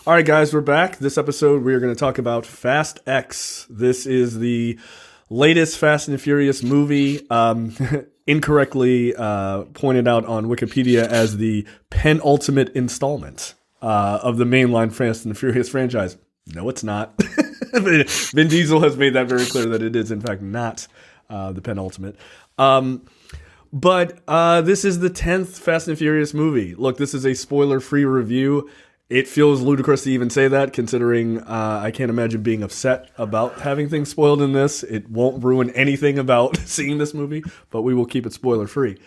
All right, guys, we're back. This episode, we are going to talk about Fast X. This is the latest Fast and Furious movie, incorrectly pointed out on Wikipedia as the penultimate installment of the mainline Fast and Furious franchise. No, it's not. Vin Diesel has made that very clear that it is, in fact, not the penultimate. But this is the 10th Fast and Furious movie. Look, this is a spoiler-free review. It feels ludicrous to even say that, considering I can't imagine being upset about having things spoiled in this. It won't ruin anything about seeing this movie, but we will keep it spoiler-free.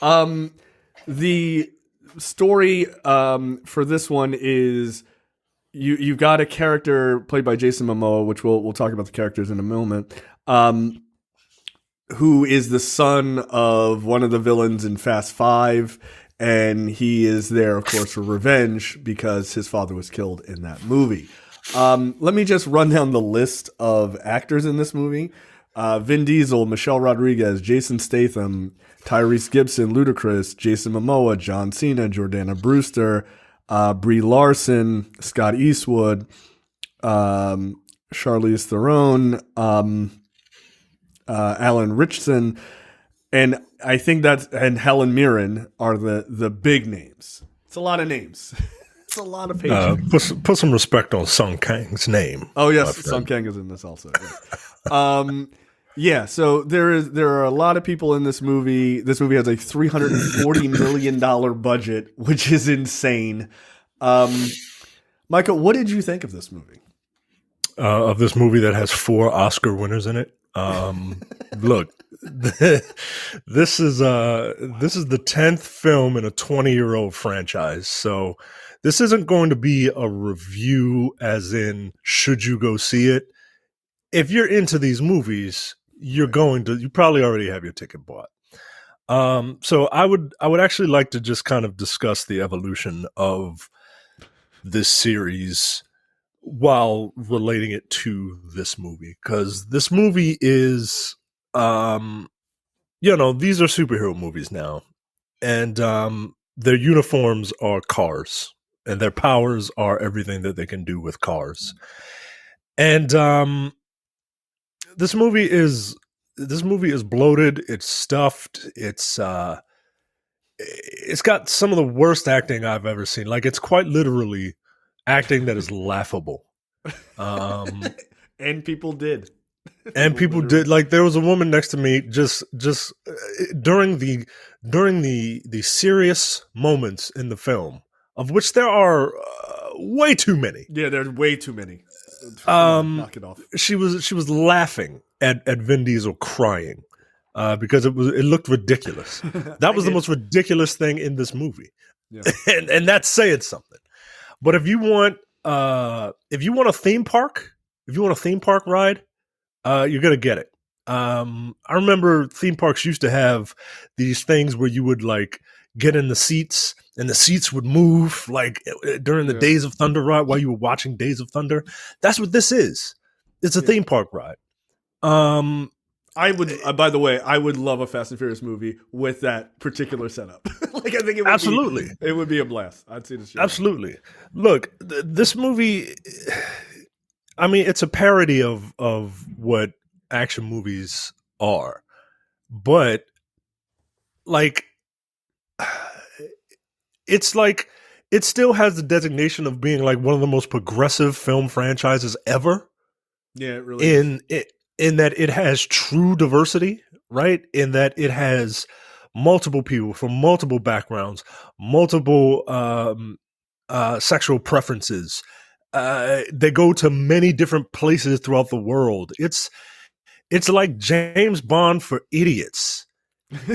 The story for this one is you've got a character played by Jason Momoa, which we'll talk about the characters in a moment, who is the son of one of the villains in Fast 5. And he is there, of course, for revenge because his father was killed in that movie. Let me just run down the list of actors in this movie. Vin Diesel, Michelle Rodriguez, Jason Statham, Tyrese Gibson, Ludacris, Jason Momoa, John Cena, Jordana Brewster, Brie Larson, Scott Eastwood, Charlize Theron, Alan Ritchson, and I think and Helen Mirren are the big names. It's a lot of names. It's a lot of pages. Put some respect on Sung Kang's name. Oh yes, Sung Kang is in this also. Yeah. So there are a lot of people in this movie. This movie has a $340 million budget, which is insane. Michael, what did you think of this movie? Of this movie that has 4 Oscar winners in it. Look, this is the 10th film in a 20-year-old franchise. So this isn't going to be a review as in should you go see it. If you're into these movies, you probably already have your ticket bought. So I would actually like to just kind of discuss the evolution of this series while relating it to this movie, because this movie is, these are superhero movies now, and their uniforms are cars, and their powers are everything that they can do with cars. And this movie is bloated. It's stuffed. It's got some of the worst acting I've ever seen. Like, it's quite literally acting that is laughable. And people did. Like, there was a woman next to me just during the serious moments in the film, of which there are way too many. Yeah, there's way too many. Knock it off. She was laughing at Vin Diesel crying because it looked ridiculous. That was the most ridiculous thing in this movie. Yeah. and that's saying something. But if you want a theme park ride, you're gonna get it. I remember theme parks used to have these things where you would like get in the seats and the seats would move like during the Days of Thunder ride while you were watching Days of Thunder. That's what this is. It's a theme park ride. I would, by the way, I would love a Fast and Furious movie with that particular setup. Like, I think it would it would be a blast. I'd see this show. Absolutely. Look, this movie, I mean, it's a parody of what action movies are, but like, it's like, it still has the designation of being like one of the most progressive film franchises ever. Yeah, it really is. In that it has true diversity, right? In that it has multiple people from multiple backgrounds, multiple sexual preferences. They go to many different places throughout the world. It's like James Bond for idiots,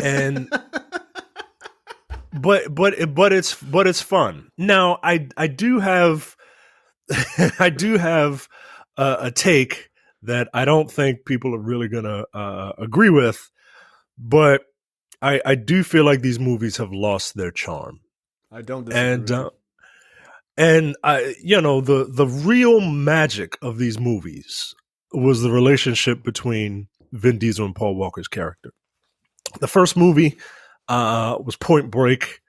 and but it's fun. Now I do have a take that I don't think people are really going to agree with, but I do feel like these movies have lost their charm. I don't disagree. And the real magic of these movies was the relationship between Vin Diesel and Paul Walker's character. The first movie was Point Break,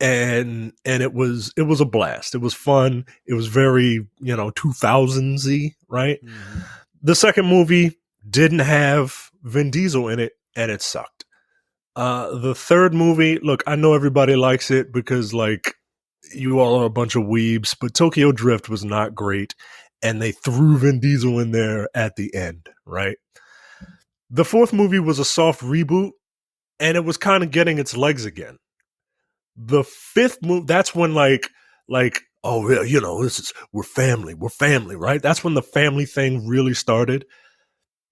and it was a blast. It was fun. It was very 2000s-y, right? Mm-hmm. The second movie didn't have Vin Diesel in it, and it sucked. The third movie, look, I know everybody likes it because like you all are a bunch of weebs, but Tokyo Drift was not great, and they threw Vin Diesel in there at the end, right? The fourth movie was a soft reboot, and it was kind of getting its legs again. The fifth movie, that's when like, oh yeah, we're family, right? That's when the family thing really started.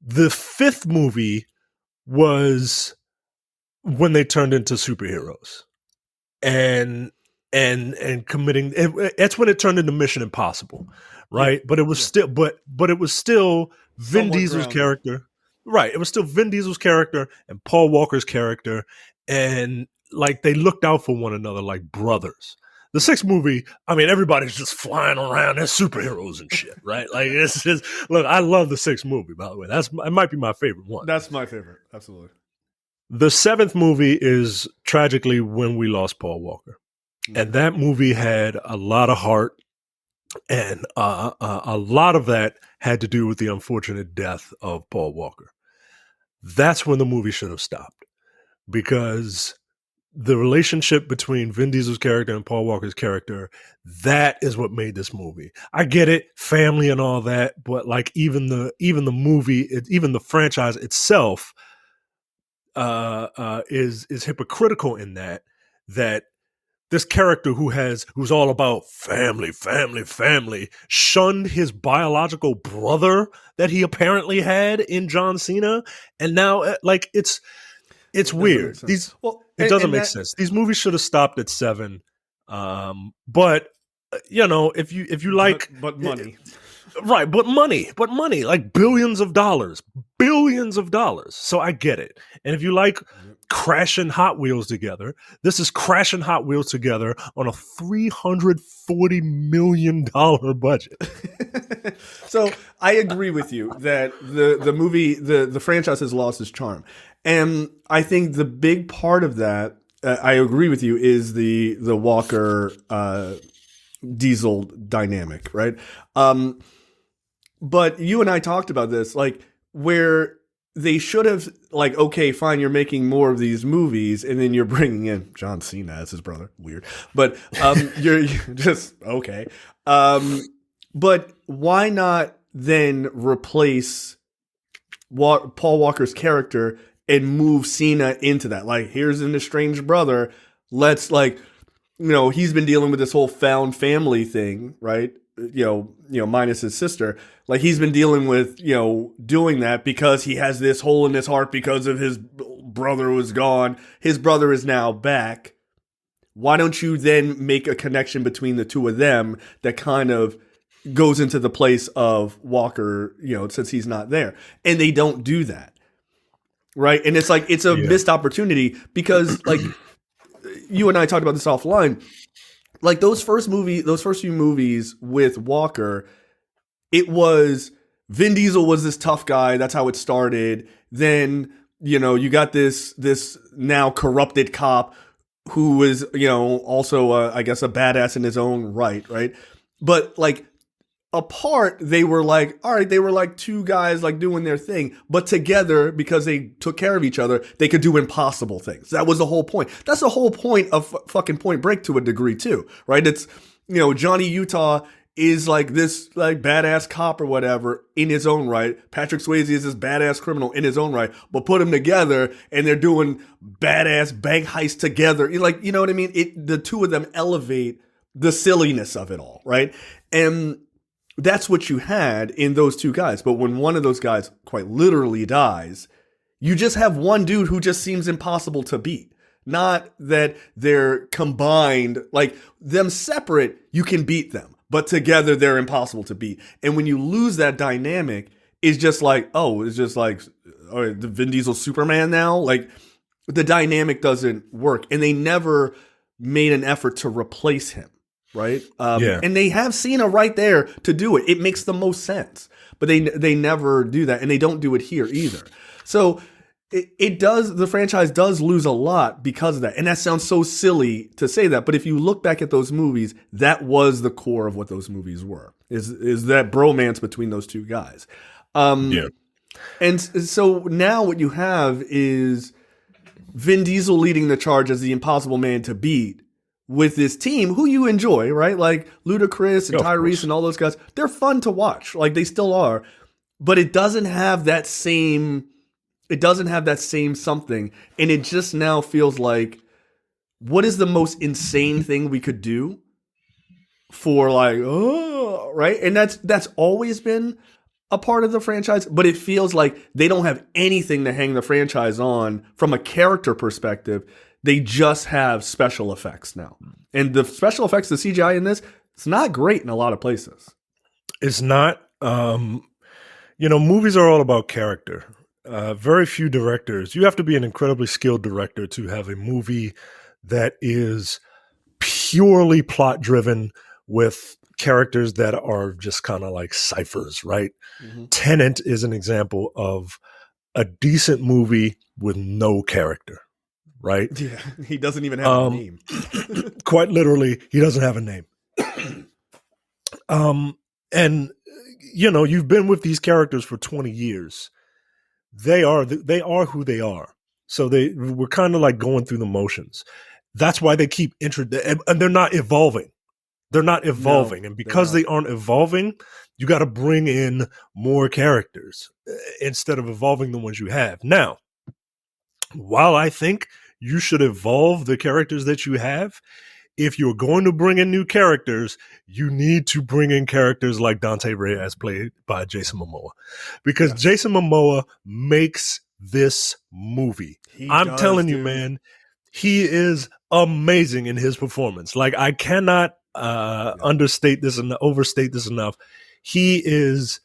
The fifth movie was when they turned into superheroes, and committing. That's when it turned into Mission Impossible, right? Yeah. But it was still, but it was still Vin Somewhat Diesel's grounded. character, right? It was still Vin Diesel's character and Paul Walker's character, and like they looked out for one another like brothers. The sixth movie, I mean, everybody's just flying around. There's superheroes and shit, right? Like it's just look. I love the sixth movie, by the way. It might be my favorite one. That's my favorite, absolutely. The seventh movie is tragically When We Lost Paul Walker, and that movie had a lot of heart, and a lot of that had to do with the unfortunate death of Paul Walker. That's when the movie should have stopped, because the relationship between Vin Diesel's character and Paul Walker's character, that is what made this movie. I get it, family and all that, but like even the movie, even the franchise itself is hypocritical in that this character who's all about family, shunned his biological brother that he apparently had in John Cena, and now like it's weird. It doesn't make sense. These movies should have stopped at 7. But if you like, but money, right? But money, like billions of dollars. So I get it. And if you like crashing Hot Wheels together, this is crashing Hot Wheels together on a $340 million budget. So I agree with you that the movie, the franchise has lost its charm. And I think the big part of that, I agree with you, is the Walker Diesel dynamic, right? But you and I talked about this, like where they should have, like, okay, fine, you're making more of these movies, and then you're bringing in John Cena as his brother. Weird, but you're just okay. But why not then replace Paul Walker's character and move Cena into that? Like, here's an estranged brother. Let's he's been dealing with this whole found family thing, right? Minus his sister. Like, he's been dealing with, doing that because he has this hole in his heart because of his brother who was gone. His brother is now back. Why don't you then make a connection between the two of them that kind of goes into the place of Walker, since he's not there? And they don't do that. Right. And it's like, it's a missed opportunity because, like, you and I talked about this offline. Like, those first few movies with Walker, it was Vin Diesel was this tough guy. That's how it started. Then, you got this now corrupted cop who was, also, I guess, a badass in his own right. Right. But, like, apart, they were like, all right, they were like two guys like doing their thing, but together, because they took care of each other, they could do impossible things. That was the whole point. That's the whole point of fucking Point Break to a degree too, right? It's, Johnny Utah is like this like badass cop or whatever in his own right. Patrick Swayze is this badass criminal in his own right, but put them together and they're doing badass bank heists together. Like, you know what I mean? The two of them elevate the silliness of it all, right? And that's what you had in those two guys. But when one of those guys quite literally dies, you just have one dude who just seems impossible to beat. Not that they're combined, like them separate, you can beat them, but together they're impossible to beat. And when you lose that dynamic, it's just like, all right, the Vin Diesel Superman now, like the dynamic doesn't work. And they never made an effort to replace him. Right. And they have Cena right there to do it. It makes the most sense, but they never do that. And they don't do it here either. So it does, the franchise does lose a lot because of that. And that sounds so silly to say that, but if you look back at those movies, that was the core of what those movies were, is that bromance between those two guys. Yeah. And so now what you have is Vin Diesel leading the charge as the impossible man to beat with this team who you enjoy, right? Like Ludacris and Tyrese and all those guys. They're fun to watch. Like they still are. But it doesn't have that same something. And it just now feels like, what is the most insane thing we could do for like, oh, right? And that's always been a part of the franchise, but it feels like they don't have anything to hang the franchise on from a character perspective. They just have special effects now. And the special effects, the CGI in this, it's not great in a lot of places. It's not. Movies are all about character. Very few directors. You have to be an incredibly skilled director to have a movie that is purely plot driven with characters that are just kind of like ciphers, right? Mm-hmm. Tenet is an example of a decent movie with no character, right? Yeah, he doesn't even have a name. Quite literally, he doesn't have a name. And you've been with these characters for 20 years. They are who they are. So we're kind of like going through the motions. That's why they keep and they're not evolving. They're not evolving. No, and because they aren't evolving, you got to bring in more characters instead of evolving the ones you have. Now, while I think you should evolve the characters that you have, if you're going to bring in new characters, you need to bring in characters like Dante Reyes, played by Jason Momoa. Because Jason Momoa makes this movie. I'm telling you, man, he is amazing in his performance. Like, I cannot understate this and overstate this enough. He is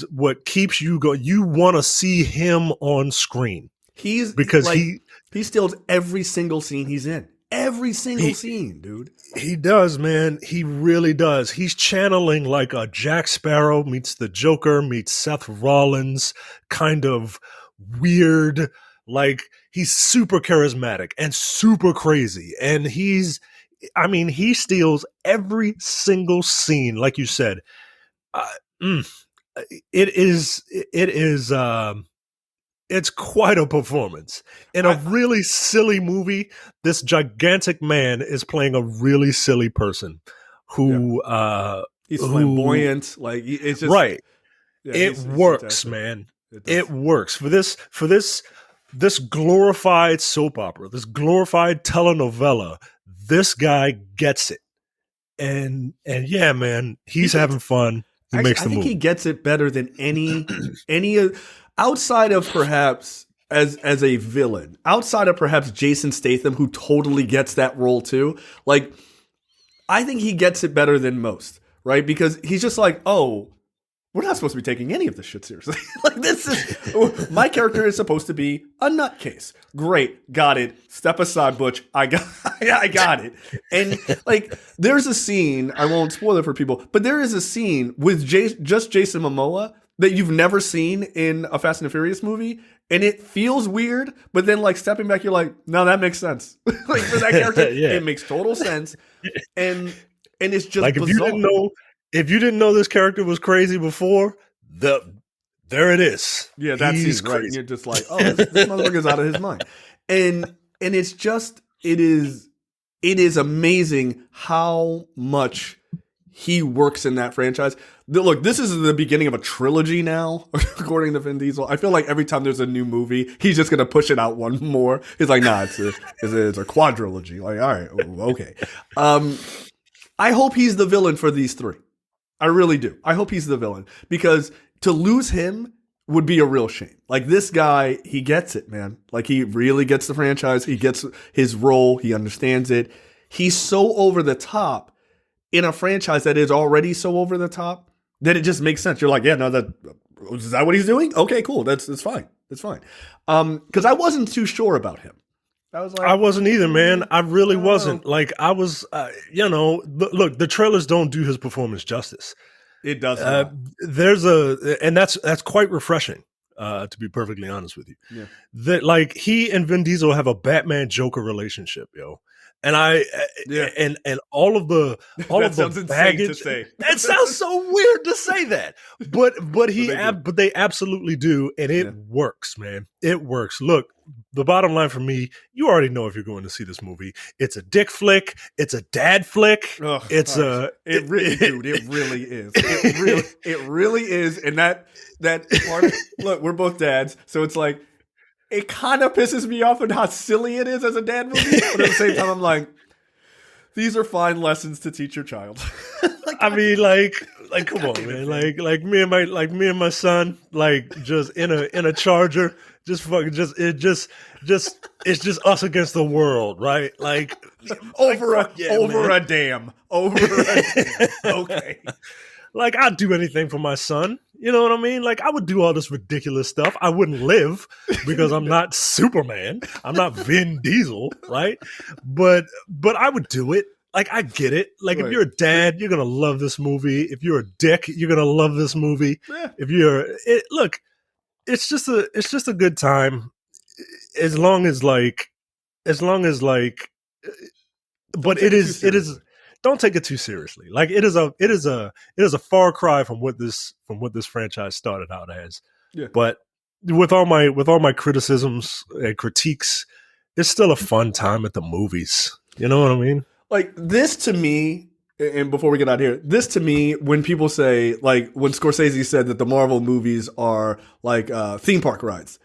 what keeps you going. You want to see him on screen. Because like, he steals every single scene he's in. Every single scene, dude. He does, man. He really does. He's channeling like a Jack Sparrow meets the Joker meets Seth Rollins kind of weird. Like, he's super charismatic and super crazy. And he steals every single scene, like you said. It's quite a performance. In a really silly movie, this gigantic man is playing a really silly person who he's flamboyant. Like, it's just right. Yeah, it works, man. It works for this glorified soap opera, this glorified telenovela. This guy gets it, and yeah, man, he's having fun. He makes the movie. I think he gets it better than any outside of perhaps as a villain, outside of perhaps Jason Statham, who totally gets that role too. Like, I think he gets it better than most, right? Because he's just like, oh, we're not supposed to be taking any of this shit seriously. Like, this is, my character is supposed to be a nutcase. Great, got it. Step aside, Butch. I got it. And like, there's a scene, I won't spoil it for people, but there is a scene with just Jason Momoa that you've never seen in a Fast and the Furious movie, and it feels weird, but then like stepping back, you're like, no, that makes sense. Like, for that character, it makes total sense. And it's just like, bizarre. If you didn't know this character was crazy before, there it is. Yeah, that's he's right. And you're just like, oh, this motherfucker's out of his mind. And it's just, it is amazing how much he works in that franchise. Look, this is the beginning of a trilogy now, according to Vin Diesel. I feel like every time there's a new movie, he's just going to push it out one more. He's like, nah, it's a quadrilogy. Like, all right, okay. I hope he's the villain for these three. I really do. I hope he's the villain, because to lose him would be a real shame. Like, this guy, he gets it, man. Like, he really gets the franchise. He gets his role. He understands it. He's so over the top in a franchise that is already so over the top that it just makes sense. You're like, yeah, no, is that what he's doing? Okay, cool. That's fine. That's fine. Because I wasn't too sure about him. I wasn't either, man. I really wasn't. Like, I was, look, the trailers don't do his performance justice. It does. And that's quite refreshing. to be perfectly honest with you. Yeah. That like he and Vin Diesel have a Batman Joker relationship, yo. And and all of the baggage. To say. It sounds so weird to say that, but they absolutely do, and it works, man. It works. Look, the bottom line for me, you already know if you're going to see this movie, it's a dick flick, it's a dad flick, it really is. It really is, and that part. Look, we're both dads, so it's like. It kind of pisses me off at how silly it is as a dad movie, but at the same time, I'm like, these are fine lessons to teach your child. I mean, like, come on, man. Like me and my son, like, just in a Charger, it's just us against the world, right? Like, over a dam. Okay. Like, I'd do anything for my son. You know what I mean? Like, I would do all this ridiculous stuff. I wouldn't live because I'm not Superman. I'm not Vin Diesel, right? But I would do it. Like, I get it. Like, If you're a dad, you're gonna love this movie. If you're a dick, you're gonna love this movie. Yeah. Look, it's just a good time. As long as but it is. Don't take it too seriously. Like it is a far cry from what this franchise started out as. Yeah. But with all my criticisms and critiques, it's still a fun time at the movies. You know what I mean? Like this to me, and before we get out of here, this to me, when people say, like when Scorsese said that the Marvel movies are like theme park rides.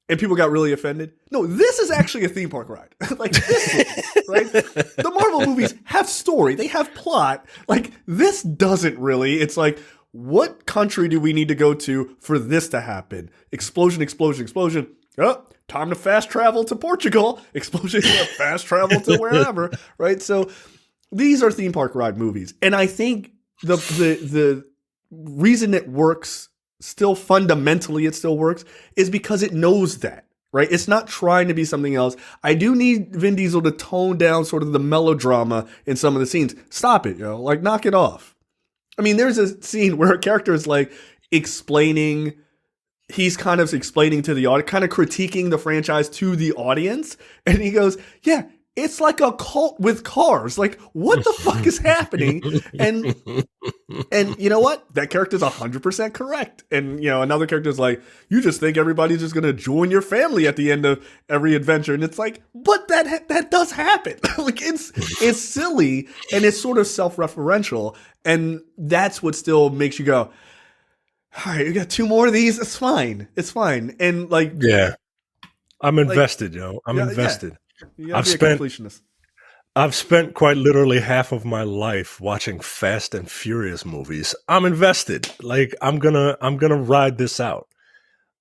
And people got really offended. No, this is actually a theme park ride. Like this is, right? The Marvel movies have story. They have plot. Like this doesn't really. It's like, what country do we need to go to for this to happen? Explosion, explosion, explosion. Oh, time to fast travel to Portugal. Explosion, fast travel to wherever, right? So these are theme park ride movies. And I think the reason it works still fundamentally it still works is because it knows that, right? It's not trying to be something else. I do need Vin Diesel to tone down sort of the melodrama in some of the scenes. Stop it, yo. Like, knock it off. I mean, there's a scene where a character is like he's kind of explaining to the audience, kind of critiquing the franchise to the audience. And he goes, yeah, it's like a cult with cars. Like, what the fuck is happening? And you know what? That character's 100% correct. And, you know, another character's like, you just think everybody's just going to join your family at the end of every adventure. And it's like, but that does happen. Like, it's silly and it's sort of self-referential. And that's what still makes you go, all right, we got 2 more of these. It's fine. It's fine. And like, yeah, I'm invested, yo. I'm invested. Yeah. I've spent quite literally half of my life watching Fast and Furious movies. I'm invested. Like I'm gonna ride this out.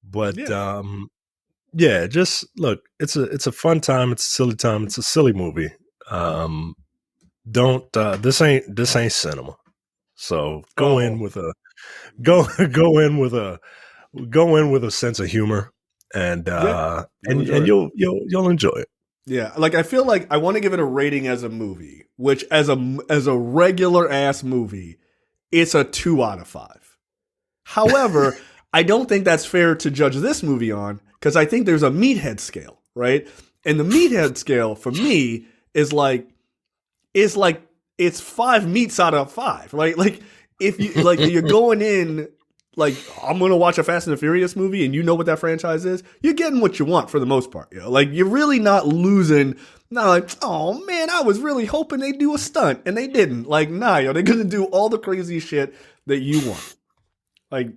But just look, it's a fun time. It's a silly time. It's a silly movie. This ain't cinema. So go in with a sense of humor, and you'll enjoy it. Yeah, like I feel like I want to give it a rating as a movie, which as a regular ass movie, it's a 2 out of 5. However, I don't think that's fair to judge this movie on because I think there's a meathead scale, right? And the meathead scale for me is it's 5 meats out of 5, right? Like if you like you're going in. Like, I'm going to watch a Fast and the Furious movie and you know what that franchise is, you're getting what you want for the most part. You know? Like, you're really not losing. Not like, oh, man, I was really hoping they'd do a stunt and they didn't. Like, nah, yo, they're going to do all the crazy shit that you want. Like,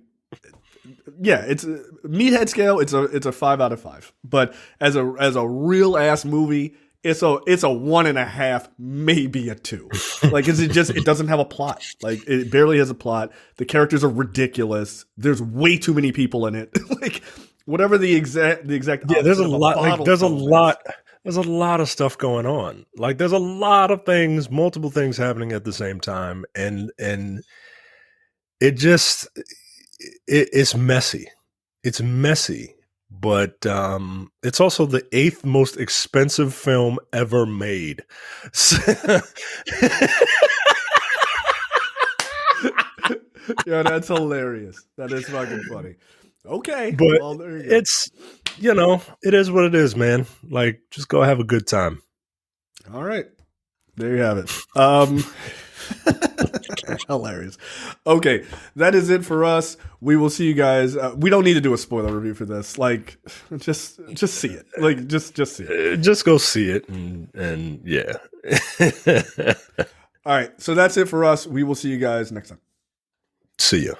yeah, it's a meathead scale. It's a 5 out of 5. But as a real ass movie, it's a 1.5, maybe a 2. Like, it doesn't have a plot. Like, it barely has a plot. The characters are ridiculous. There's way too many people in it. Like, whatever the exact. Yeah, there's a lot. Like, there's a lot of stuff going on. Like, there's a lot of things, multiple things happening at the same time, and it's messy. It's messy. But it's also the 8th most expensive film ever made. Yeah, that's hilarious. That is fucking funny. Okay. But Well, there you go. it's, it is what it is, man. Like, just go have a good time. All right. There you have it. Hilarious. Okay, that is it for us. We will see you guys. We don't need to do a spoiler review for this. Like, just see it. Like, just see it. Just go see it, and yeah. All right, so that's it for us. We will see you guys next time. See ya.